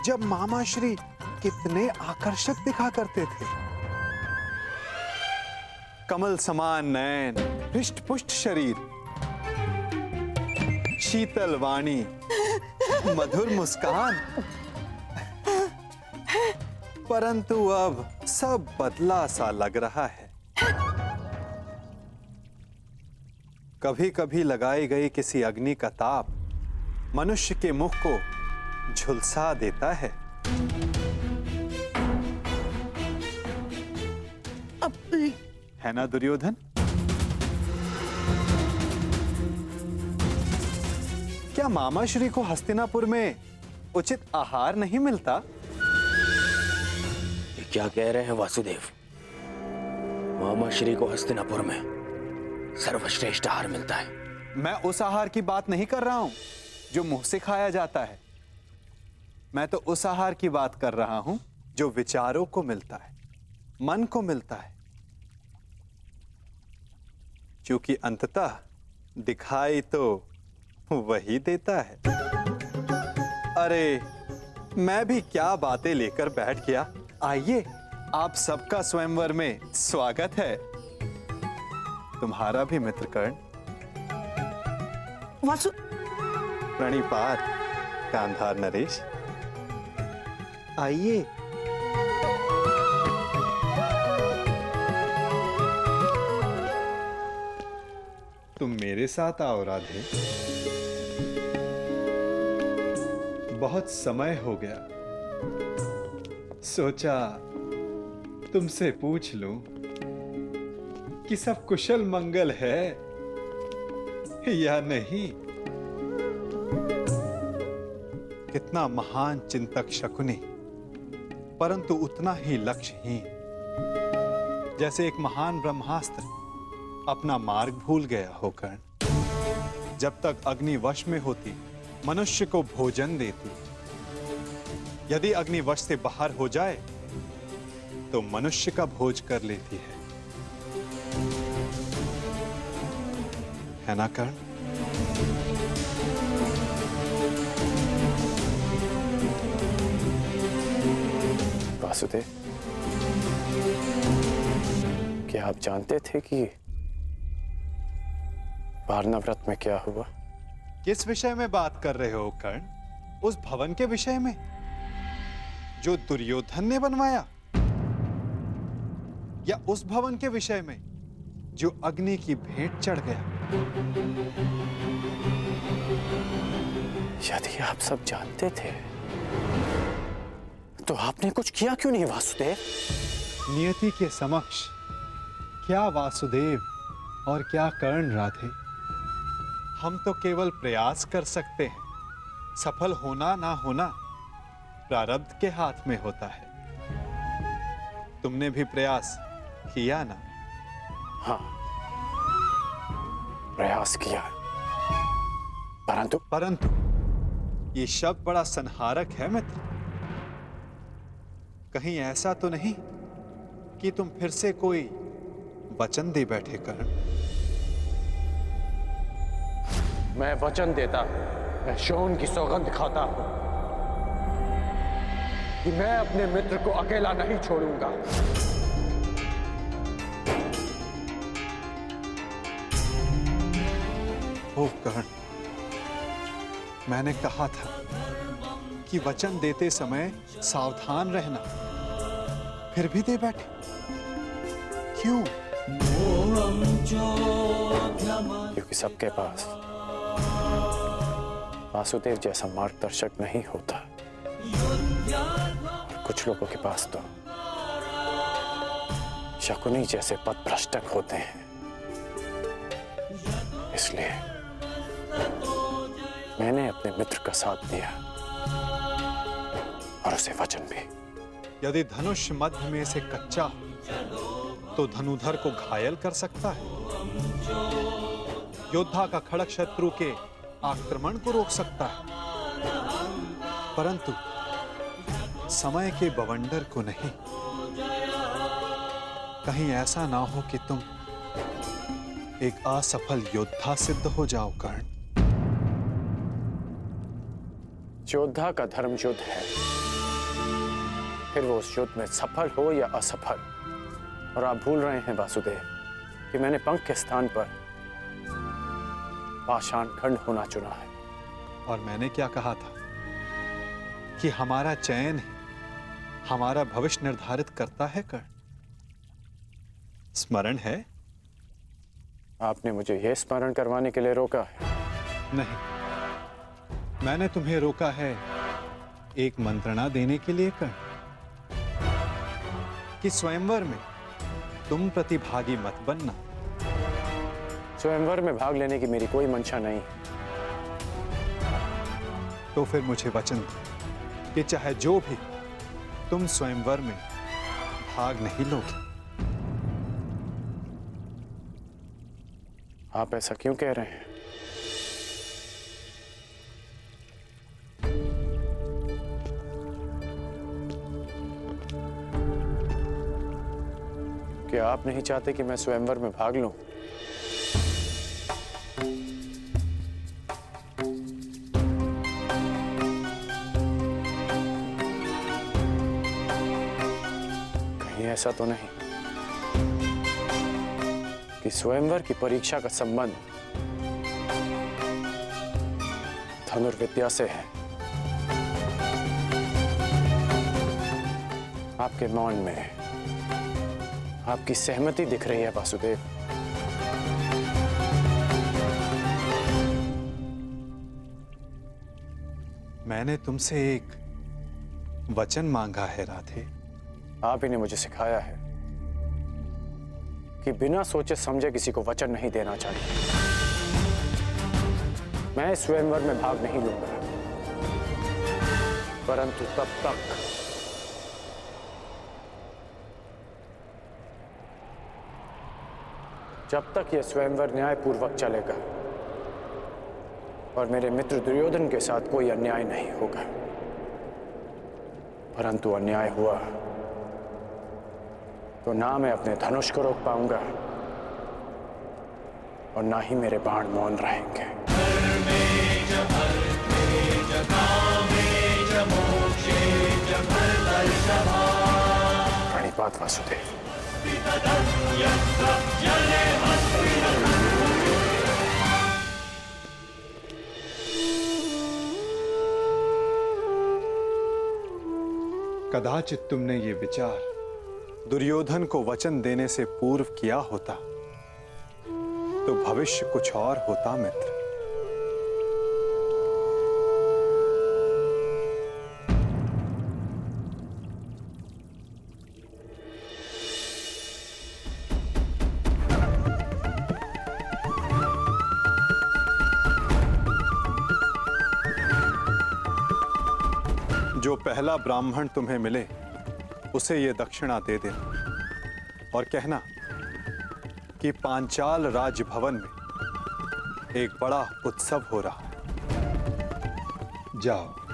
जब मामा श्री कितने आकर्षक दिखा करते थे। कमल समान नयन, हृष्ट पुष्ट शरीर, शीतल वाणी, मधुर मुस्कान। परंतु अब सब बदला सा लग रहा है। कभी कभी लगाई गई किसी अग्नि का ताप मनुष्य के मुख को झुलसा देता है। है ना दुर्योधन? क्या मामा श्री को हस्तिनापुर में उचित आहार नहीं मिलता? ये क्या कह रहे हैं वासुदेव? मामा श्री को हस्तिनापुर में सर्वश्रेष्ठ आहार मिलता है। मैं उस आहार की बात नहीं कर रहा हूं जो मुंह से खाया जाता है। मैं तो उस आहार की बात कर रहा हूं जो विचारों को मिलता है, मन को मिलता है। क्योंकि अंततः दिखाई तो वही देता है। अरे मैं भी क्या बातें लेकर बैठ गया। आइए, आप सबका स्वयंवर में स्वागत है। तुम्हारा भी मित्र कर्ण। वासु प्रणिपात कांधार नरेश। आइए। तुम मेरे साथ आओ राधे। बहुत समय हो गया, सोचा तुमसे पूछ लूं कि सब कुशल मंगल है या नहीं। कितना महान चिंतक शकुनी, परंतु उतना ही लक्ष्यहीन। जैसे एक महान ब्रह्मास्त्र अपना मार्ग भूल गया हो कर्ण। जब तक अग्नि वश में होती मनुष्य को भोजन देती, यदि अग्नि वश से बाहर हो जाए तो मनुष्य का भोज कर लेती है ना कर्ण? वासुदेव, क्या आप जानते थे कि वारणा व्रत में क्या हुआ? किस विषय में बात कर रहे हो कर्ण? उस भवन के विषय में जो दुर्योधन ने बनवाया, या उस भवन के विषय में जो अग्नि की भेंट चढ़ गया? यदि आप सब जानते थे तो आपने कुछ किया क्यों नहीं वासुदेव? नियति के समक्ष क्या वासुदेव और क्या कर्ण राधे। हम तो केवल प्रयास कर सकते हैं। सफल होना ना होना प्रारब्ध के हाथ में होता है। तुमने भी प्रयास किया ना? हाँ, प्रयास किया, परंतु ये शब्द बड़ा संहारक है मित्र। कहीं ऐसा तो नहीं कि तुम फिर से कोई वचन दे बैठे कर्ण? मैं वचन देता हूं, मैं शोन की सौगंध खाता हूं कि मैं अपने मित्र को अकेला नहीं छोड़ूंगा। ओ कर्ण, मैंने कहा था कि वचन देते समय सावधान रहना, फिर भी दे बैठे क्यों? क्योंकि सबके पास वासुदेव जैसा मार्गदर्शक नहीं होता। कुछ लोगों के पास तो शकुनी जैसे पथभ्रष्टक होते हैं। इसलिए मैंने अपने मित्र का साथ दिया और उसे वचन भी। यदि धनुष मध्य में से कच्चा हो तो धनुधर को घायल कर सकता है। योद्धा का खड़ग शत्रु के आक्रमण को रोक सकता है, परंतु समय के बवंडर को नहीं। कहीं ऐसा ना हो कि तुम एक असफल योद्धा सिद्ध हो जाओ कर्ण। योद्धा का धर्म युद्ध है, फिर वो उस युद्ध में सफल हो या असफल। और आप भूल रहे हैं वासुदेव कि मैंने पंख के स्थान पर पाषाण खंड होना चुना है। और मैंने क्या कहा था कि हमारा चयन ही हमारा भविष्य निर्धारित करता है कर्ण। स्मरण है? आपने मुझे यह स्मरण करवाने के लिए रोका है। नहीं, मैंने तुम्हें रोका है एक मंत्रणा देने के लिए कर्ण, कि स्वयंवर में तुम प्रतिभागी मत बनना। स्वयंवर में भाग लेने की मेरी कोई मंशा नहीं। तो फिर मुझे वचन दो कि चाहे जो भी, तुम स्वयंवर में भाग नहीं लोगे। आप ऐसा क्यों कह रहे हैं? क्या आप नहीं चाहते कि मैं स्वयंवर में भाग लूं? कहीं ऐसा तो नहीं कि स्वयंवर की परीक्षा का संबंध धनुर्विद्या से है? आपके मौन में आपकी सहमति दिख रही है वासुदेव। मैंने तुमसे एक वचन मांगा है राधे। आप ही ने मुझे सिखाया है कि बिना सोचे समझे किसी को वचन नहीं देना चाहिए। मैं स्वयंवर में भाग नहीं लूंगा, परंतु तब तक जब तक यह स्वयंवर न्यायपूर्वक चलेगा और मेरे मित्र दुर्योधन के साथ कोई अन्याय नहीं होगा। परंतु अन्याय हुआ तो ना मैं अपने धनुष को रोक पाऊंगा और ना ही मेरे बाण मौन रहेंगे। प्रणिपात वासुदेव। कदाचित तुमने ये विचार दुर्योधन को वचन देने से पूर्व किया होता तो भविष्य कुछ और होता मित्र। जो पहला ब्राह्मण तुम्हें मिले उसे ये दक्षिणा दे देना और कहना कि पांचाल राजभवन में एक बड़ा उत्सव हो रहा है। जाओ।